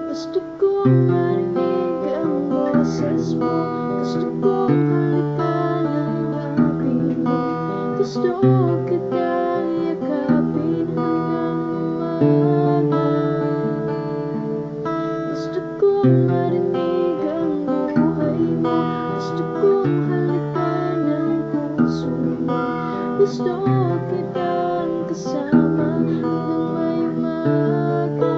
Gusto kong marinig ang boses mo, gusto kong halikan ang labi mo, gusto kitang yakapin hanggang umaga. Gusto kong marinig ang buhay mo, gusto kong halikan ang puso mo, gusto kitang kasama hanggang may umaga.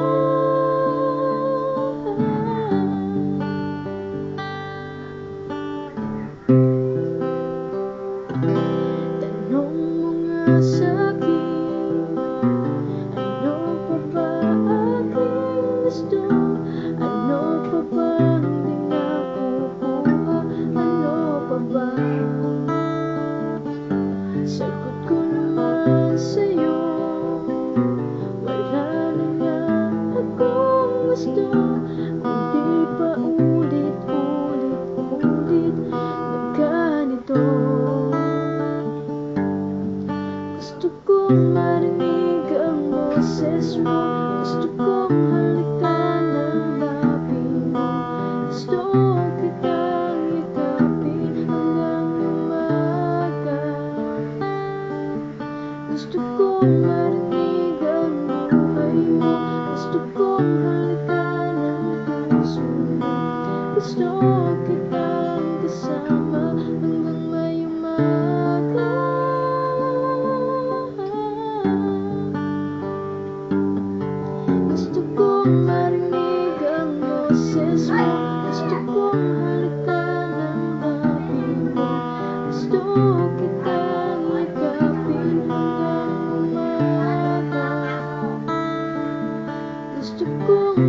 Tanong mo nga sa'kin, ano pa ba aking gusto? Ano pa ba hindi nakukuha? Ano pa ba? Sagot ko naman sa'yo, wala na nga akong gusto, kundi pa ulit-ulit na ganito. Gusto kong marinig ang boses mo, gusto kong halikan ang labi mo, gusto kitang yakapin hanggang umaga. Gusto kong marinig ang buhay mo, gusto kong halikan ang puso mo, gusto kitang kasama hanggang may umaga. Gusto kong marinig ang boses mo, gusto kong halikan ang labi mo, gusto kitang yakapin hanggang umaga. Gusto kong